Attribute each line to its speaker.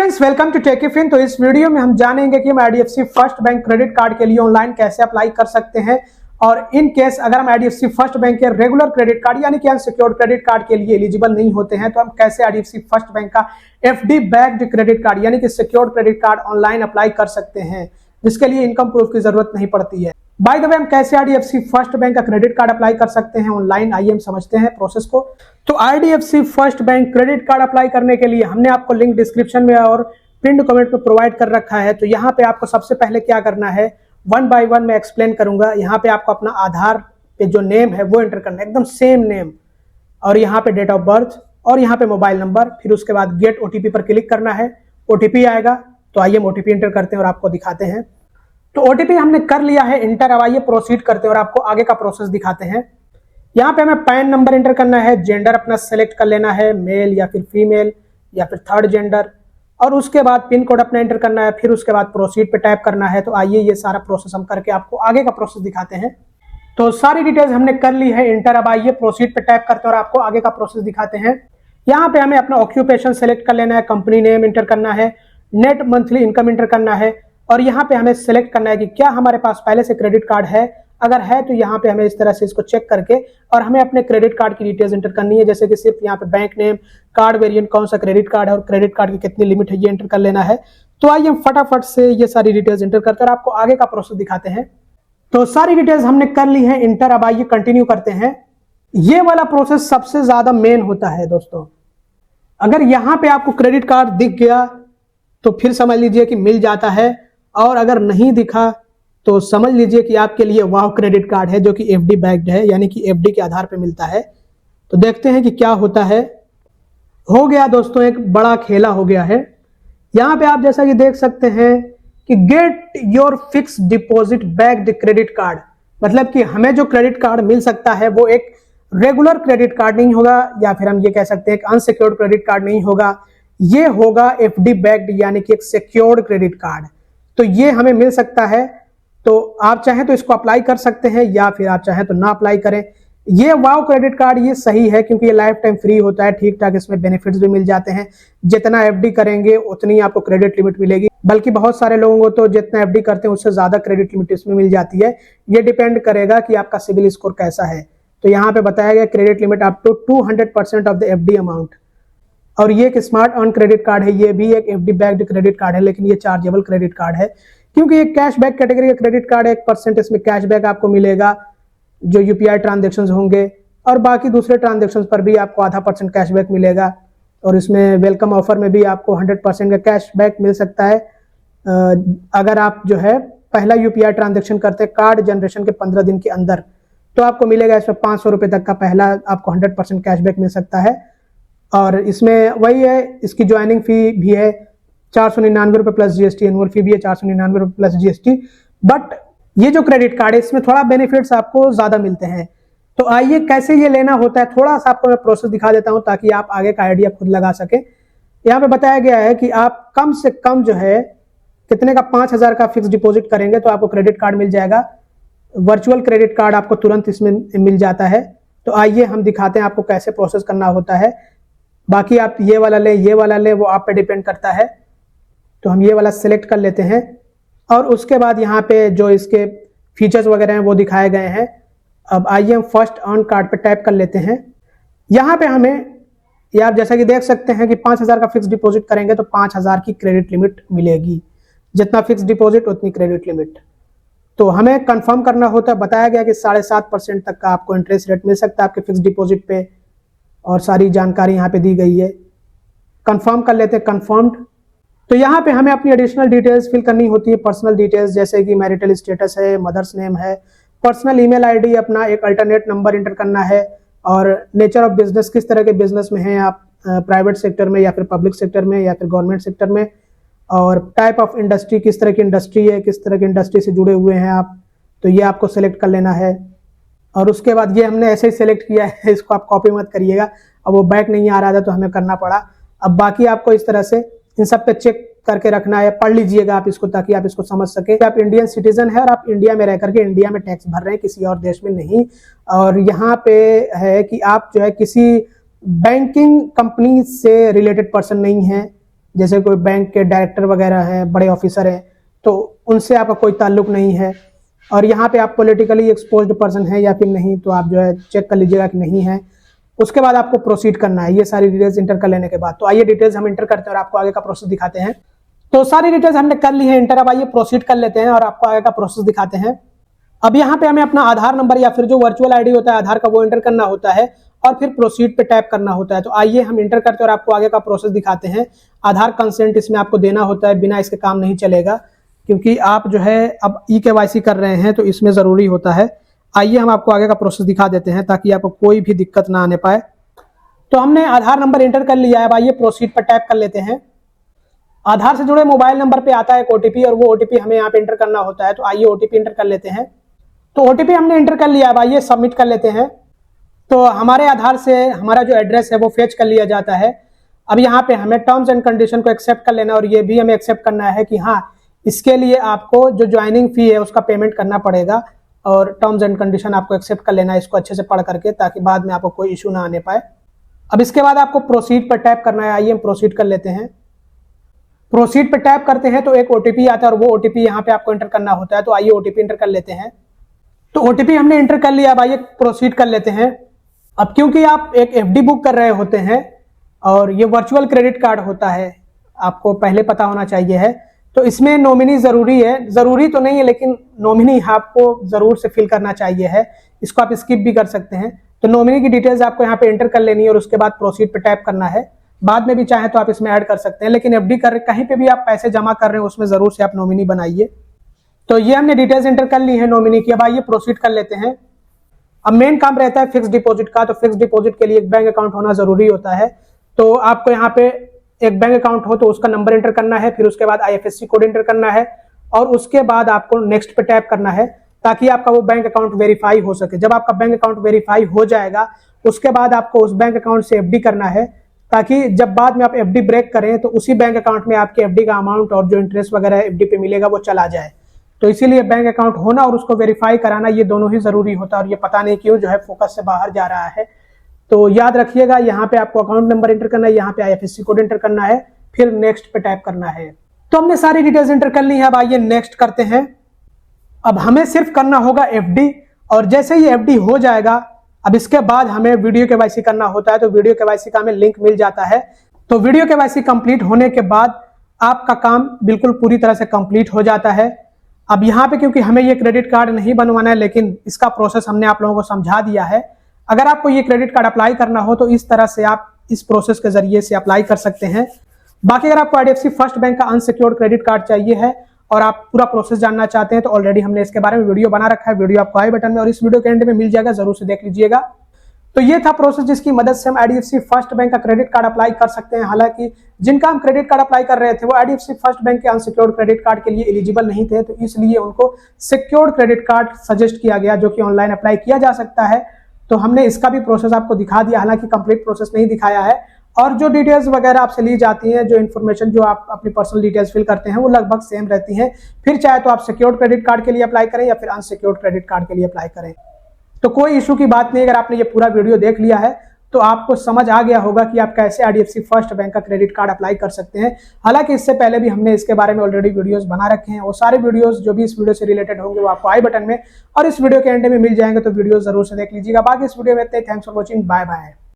Speaker 1: Friends, welcome to टेकिफिन। तो इस video में हम जानेंगे कि हम IDFC first bank credit card के लिए ऑनलाइन कैसे अप्लाई कर सकते हैं और इन केस अगर हम आईडीएफसी फर्स्ट बैंक के रेगुलर क्रेडिट कार्ड यानी कि अनसिक्योर्ड क्रेडिट कार्ड के लिए एलिजिबल नहीं होते हैं तो हम कैसे आईडीएफसी फर्स्ट बैंक का एफडी बैक्ड क्रेडिट कार्ड यानी कि secured credit card online apply कर सकते हैं, जिसके लिए इनकम प्रूफ की जरूरत नहीं पड़ती है। बाय द वे, हम कैसे आईडीएफसी फर्स्ट बैंक का क्रेडिट कार्ड अप्लाई कर सकते हैं ऑनलाइन, आइए हम समझते हैं प्रोसेस को। तो IDFC first bank credit card apply करने के लिए हमने आपको लिंक डिस्क्रिप्शन में और पिन कमेंट में प्रोवाइड कर रखा है। तो यहाँ पे आपको सबसे पहले क्या करना है, वन बाय वन मैं एक्सप्लेन करूंगा। यहाँ पे आपको अपना आधार पे जो नेम है वो एंटर करना है, एकदम सेम नेम, और यहाँ पे डेट ऑफ बर्थ और यहाँ पे मोबाइल नंबर। फिर उसके बाद गेट ओटीपी पर क्लिक करना है, ओटीपी आएगा। तो आइए हम ओटीपी एंटर करते हैं और आपको दिखाते हैं। तो ओटीपी हमने कर लिया है एंटर। अब आइए प्रोसीड करते हैं और आपको आगे का प्रोसेस दिखाते हैं। यहाँ पे हमें पैन नंबर एंटर करना है, जेंडर अपना सेलेक्ट कर लेना है, मेल या फिर फीमेल या फिर थर्ड जेंडर, और उसके बाद पिन कोड अपना एंटर करना है। फिर उसके बाद प्रोसीड पे टैप करना है। तो आइए ये सारा प्रोसेस हम करके आपको आगे का प्रोसेस दिखाते हैं। तो सारी डिटेल्स हमने कर ली है एंटर। अब आइए प्रोसीड पे टैप करते हैं और आपको आगे का प्रोसेस दिखाते हैं। यहाँ पे हमें अपना ऑक्यूपेशन सेलेक्ट कर लेना है, कंपनी नेम एंटर करना है, नेट मंथली इनकम एंटर करना है, और यहाँ पे हमें सेलेक्ट करना है कि क्या हमारे पास पहले से क्रेडिट कार्ड है। अगर है तो यहाँ पे हमें इस तरह से इसको चेक करके और हमें अपने क्रेडिट कार्ड की डिटेल्स एंटर करनी है, जैसे कि सिर्फ यहाँ पे बैंक नेम, कार्ड वेरिएंट, कौन सा क्रेडिट कार्ड है और क्रेडिट कार्ड की कितनी लिमिट है, ये एंटर कर लेना है। तो आइए हम फटाफट से ये सारी डिटेल्स एंटर करते हैं और आपको आगे का प्रोसेस दिखाते हैं। तो सारी डिटेल्स हमने कर ली है एंटर। अब आइए कंटिन्यू करते हैं। ये वाला प्रोसेस सबसे ज्यादा मेन होता है दोस्तों। अगर यहाँ पे आपको क्रेडिट कार्ड दिख गया तो फिर समझ लीजिए कि मिल जाता है, और अगर नहीं दिखा तो समझ लीजिए कि आपके लिए वाव क्रेडिट कार्ड है जो कि एफडी बैक्ड है, यानी कि एफडी के आधार पे मिलता है। तो देखते हैं कि क्या होता है। हो गया दोस्तों, एक बड़ा खेला हो गया है। यहाँ पे आप जैसा कि देख सकते हैं कि get your fix deposit backed credit card, मतलब कि हमें जो क्रेडिट कार्ड मिल सकता है वो एक रेगुलर क्रेडिट कार्ड नहीं होगा, या फिर हम ये कह सकते हैं एक अनसिक्योर्ड क्रेडिट कार्ड नहीं होगा, ये होगा एफडी बैक्ड यानी कि एक सिक्योर्ड क्रेडिट कार्ड। तो ये हमें मिल सकता है। तो आप चाहें तो इसको अप्लाई कर सकते हैं या फिर आप चाहें तो ना अप्लाई करें। ये वाव क्रेडिट कार्ड ये सही है क्योंकि ये लाइफ टाइम फ्री होता है, ठीक ठाक इसमें बेनिफिट्स भी मिल जाते हैं। जितना एफडी करेंगे उतनी आपको क्रेडिट लिमिट मिलेगी, बल्कि बहुत सारे लोगों को तो जितना एफडी करते हैं उससे ज्यादा क्रेडिट लिमिट इसमें मिल जाती है। ये डिपेंड करेगा कि आपका सिविल स्कोर कैसा है। तो यहाँ पे बताया गया credit limit up to 200% of the FD amount. और ये एक स्मार्ट अर्न क्रेडिट कार्ड है, ये भी एक एफडी बैक्ड क्रेडिट कार्ड है, लेकिन ये चार्जेबल क्रेडिट कार्ड है क्योंकि ये कैशबैक कैटेगरी का क्रेडिट कार्ड है। 1% इसमें कैशबैक आपको मिलेगा जो यूपीआई ट्रांजेक्शन्स होंगे, और बाकी दूसरे ट्रांजेक्शन्स पर भी आपको आधा % कैशबैक मिलेगा। और इसमें वेलकम ऑफर में भी आपको 100% का कैशबैक मिल सकता है अगर आप जो है पहला यूपीआई ट्रांजेक्शन करते हैं कार्ड जनरेशन के 15 दिन के अंदर, तो आपको मिलेगा इसमें 500 रुपये तक का पहला आपको 100% कैशबैक मिल सकता है। और इसमें वही है, इसकी ज्वाइनिंग फी भी है 499 रुपये प्लस जीएसटी, एनुअल फी भी है 499 रुपये प्लस जीएसटी। बट ये जो क्रेडिट कार्ड है इसमें थोड़ा बेनिफिट्स आपको ज्यादा मिलते हैं। तो आइए कैसे ये लेना होता है, थोड़ा सा आपको मैं प्रोसेस दिखा देता हूं ताकि आप आगे का आइडिया खुद लगा सके। यहाँ पे बताया गया है कि आप कम से कम जो है कितने का 5000 का फिक्स डिपॉजिट करेंगे तो आपको क्रेडिट कार्ड मिल जाएगा। वर्चुअल क्रेडिट कार्ड आपको तुरंत इसमें मिल जाता है। तो आइए हम दिखाते हैं आपको कैसे प्रोसेस करना होता है। बाकी आप ये वाला ले, ये वाला ले, वो आप पे डिपेंड करता है। तो हम ये वाला सिलेक्ट कर लेते हैं और उसके बाद यहाँ पे जो इसके फीचर्स वगैरह हैं वो दिखाए गए हैं। अब आइए हम फर्स्ट अर्न कार्ड पे टैप कर लेते हैं। यहाँ पे हमें ये आप जैसा कि देख सकते हैं कि 5000 का फिक्स डिपॉजिट करेंगे तो 5000 की क्रेडिट लिमिट मिलेगी, जितना फिक्स डिपॉजिट उतनी क्रेडिट लिमिट। तो हमें कंफर्म करना होता है, बताया गया कि 7.5% तक का आपको इंटरेस्ट रेट मिल सकता है आपके फिक्स डिपॉजिट पे, और सारी जानकारी यहाँ पे दी गई है। कंफर्म कर लेते हैं, कंफर्म्ड। तो यहाँ पे हमें अपनी एडिशनल डिटेल्स फिल करनी होती है, पर्सनल डिटेल्स जैसे कि मैरिटल स्टेटस है, मदर्स नेम है, पर्सनल ईमेल आईडी, अपना एक अल्टरनेट नंबर एंटर करना है, और नेचर ऑफ बिजनेस, किस तरह के बिजनेस में हैं आप, प्राइवेट सेक्टर में या फिर पब्लिक सेक्टर में या फिर गवर्नमेंट सेक्टर में, और टाइप ऑफ इंडस्ट्री, किस तरह की इंडस्ट्री है, किस तरह की इंडस्ट्री से जुड़े हुए हैं आप, तो ये आपको सेलेक्ट कर लेना है। और उसके बाद ये हमने ऐसे ही सेलेक्ट किया है, इसको आप कॉपी मत करिएगा। अब वो बैक नहीं आ रहा था तो हमें करना पड़ा। अब बाकी आपको इस तरह से इन सब पे चेक करके रखना है, पढ़ लीजिएगा आप इसको ताकि आप इसको समझ सके। आप इंडियन सिटीजन है और आप इंडिया में रह करके इंडिया में टैक्स भर रहे हैं, किसी और देश में नहीं। और यहाँ पे है कि आप जो है किसी बैंकिंग कंपनी से रिलेटेड पर्सन नहीं है, जैसे कोई बैंक के डायरेक्टर वगैरह हैं, बड़े ऑफिसर हैं, तो उनसे आपका कोई ताल्लुक नहीं है। और यहाँ पे आप पॉलिटिकली एक्सपोज्ड पर्सन है या फिर नहीं, तो आप जो है चेक कर लीजिएगा कि नहीं है। उसके बाद आपको प्रोसीड करना है, ये सारी डिटेल्स इंटर कर लेने के बाद। तो आइए डिटेल्स हम इंटर करते हैं और आपको आगे का प्रोसेस दिखाते हैं। तो सारी डिटेल्स हमने कर ली है इंटर, अब आइए प्रोसीड कर लेते हैं और आपको आगे का प्रोसेस दिखाते हैं। अब यहाँ पे हमें अपना आधार नंबर या फिर जो वर्चुअल आईडी होता है आधार का, वो इंटर करना होता है और फिर प्रोसीड पे टैप करना होता है। तो आइए हम इंटर करते हैं और आपको आगे का प्रोसेस दिखाते हैं। आधार कंसेंट इसमें आपको देना होता है, बिना इसके काम नहीं चलेगा, क्योंकि आप जो है अब ई-केवाईसी कर रहे हैं तो इसमें ज़रूरी होता है। आइए हम आपको आगे का प्रोसेस दिखा देते हैं ताकि आपको कोई भी दिक्कत ना आने पाए। तो हमने आधार नंबर इंटर कर लिया है, अब आइए प्रोसीड पर टैप कर लेते हैं। आधार से जुड़े मोबाइल नंबर पे आता है एक ओटीपी और वो ओटीपी हमें यहाँ पे इंटर करना होता है। तो आइए ओटीपी इंटर कर लेते हैं। तो ओटीपी हमने इंटर कर लिया, अब आइए सबमिट कर लेते हैं। तो हमारे आधार से हमारा जो एड्रेस है वो फेच कर लिया जाता है। अब यहाँ पे हमें टर्म्स एंड कंडीशन को एक्सेप्ट कर लेना और ये भी हमें एक्सेप्ट करना है कि हाँ, इसके लिए आपको जो ज्वाइनिंग फी है उसका पेमेंट करना पड़ेगा, और टर्म्स एंड कंडीशन आपको एक्सेप्ट कर लेना है इसको अच्छे से पढ़ करके, ताकि बाद में आपको कोई इशू ना आने पाए। अब इसके बाद आपको प्रोसीड पर टैप करना है, आइए हम प्रोसीड कर लेते हैं। प्रोसीड पर टैप करते हैं तो एक ओटीपी आता है और वो ओटीपी यहाँ पे आपको एंटर करना होता है। तो आइए ओटीपी एंटर कर लेते हैं। तो ओटीपी हमने एंटर कर लिया, अब आइए प्रोसीड कर लेते हैं। अब क्योंकि आप एक एफडी बुक कर रहे होते हैं और ये वर्चुअल क्रेडिट कार्ड होता है, आपको पहले पता होना चाहिए है, तो इसमें नॉमिनी जरूरी है। जरूरी तो नहीं है लेकिन नॉमिनी आपको जरूर से फिल करना चाहिए है, इसको आप स्किप भी कर सकते हैं। तो नॉमिनी की डिटेल्स आपको यहाँ पे एंटर कर लेनी है और उसके बाद प्रोसीड पे टैप करना है। बाद में भी चाहे तो आप इसमें ऐड कर सकते हैं, लेकिन एफडी कर कहीं पे भी आप पैसे जमा कर रहे हैं उसमें जरूर से आप नॉमिनी बनाइए। तो ये हमने डिटेल्स एंटर कर ली है नॉमिनी की, अब आइए प्रोसीड कर लेते हैं। अब मेन काम रहता है फिक्स डिपॉजिट का। तो फिक्स डिपॉजिट के लिए एक बैंक अकाउंट होना जरूरी होता है। तो आपको यहाँ पे एक बैंक अकाउंट हो तो उसका नंबर एंटर करना है, फिर उसके बाद आईएफएससी कोड एंटर करना है और उसके बाद आपको नेक्स्ट पे टैप करना है ताकि आपका वो बैंक अकाउंट वेरीफाई हो सके। जब आपका बैंक अकाउंट वेरीफाई हो जाएगा उसके बाद आपको उस बैंक अकाउंट से एफडी करना है, ताकि जब बाद में आप एफडी ब्रेक करें तो उसी बैंक अकाउंट में आपके एफडी का अमाउंट और जो इंटरेस्ट वगैरह एफडी पे मिलेगा वो चला जाए। तो इसीलिए बैंक अकाउंट होना और उसको वेरीफाई कराना ये दोनों ही जरूरी होता है, और ये पता नहीं क्यों जो है फोकस से बाहर जा रहा है। तो याद रखिएगा, यहाँ पे आपको अकाउंट नंबर एंटर करना है, यहाँ पे आईएफएससी कोड एंटर करना है, फिर नेक्स्ट पे टैप करना है। तो हमने सारी डिटेल्स एंटर कर ली है, अब आइए नेक्स्ट करते हैं। अब हमें सिर्फ करना होगा एफडी, और जैसे ही एफडी हो जाएगा अब इसके बाद हमें वीडियो केवाईसी करना होता है। तो वीडियो केवाईसी का हमें लिंक मिल जाता है। तो वीडियो केवाईसी कंप्लीट होने के बाद आपका काम बिल्कुल पूरी तरह से कंप्लीट हो जाता है। अब यहाँ पे क्योंकि हमें ये क्रेडिट कार्ड नहीं बनवाना है, लेकिन इसका प्रोसेस हमने आप लोगों को समझा दिया है। अगर आपको ये क्रेडिट कार्ड अप्लाई करना हो तो इस तरह से आप इस प्रोसेस के जरिए से अप्लाई कर सकते हैं। बाकी अगर आपको आईडीएफसी फर्स्ट बैंक का अनसिक्योर्ड क्रेडिट कार्ड चाहिए है और आप पूरा प्रोसेस जानना चाहते हैं तो ऑलरेडी हमने इसके बारे में वीडियो बना रखा है, वीडियो आपको आई बटन में और इस वीडियो के एंड में मिल जाएगा, जरूर से देख लीजिएगा। तो ये था प्रोसेस जिसकी मदद से हम आईडीएफसी फर्स्ट बैंक का क्रेडिट कार्ड अप्लाई कर सकते हैं। हालांकि जिनका हम क्रेडिट कार्ड अप्लाई कर रहे थे वो आईडीएफसी फर्स्ट बैंक के अनसिक्योर्ड क्रेडिट कार्ड के लिए एलिजिबल नहीं थे, तो इसलिए उनको सिक्योर्ड क्रेडिट कार्ड सजेस्ट किया गया जो कि ऑनलाइन अप्लाई किया जा सकता है। तो हमने इसका भी प्रोसेस आपको दिखा दिया, हालांकि कंप्लीट प्रोसेस नहीं दिखाया है। और जो डिटेल्स वगैरह आपसे ली जाती हैं, जो इन्फॉर्मेशन जो आप अपनी पर्सनल डिटेल्स फिल करते हैं वो लगभग सेम रहती हैं। फिर चाहे तो आप सिक्योर्ड क्रेडिट कार्ड के लिए अप्लाई करें या फिर अनसिक्योर्ड क्रेडिट कार्ड के लिए अप्लाई करें, तो कोई इशू की बात नहीं। अगर आपने ये पूरा वीडियो देख लिया है तो आपको समझ आ गया होगा कि आप कैसे आईडीएफसी फर्स्ट बैंक का क्रेडिट कार्ड अप्लाई कर सकते हैं। हालांकि इससे पहले भी हमने इसके बारे में ऑलरेडी वीडियोस बना रखे हैं, वो सारे वीडियोस जो भी इस वीडियो से रिलेटेड होंगे वो आपको आई बटन में और इस वीडियो के एंड में मिल जाएंगे, तो वीडियो जरूर से देख लीजिएगा। बाकी इस वीडियो में इतना ही। Thanks for watching, bye bye.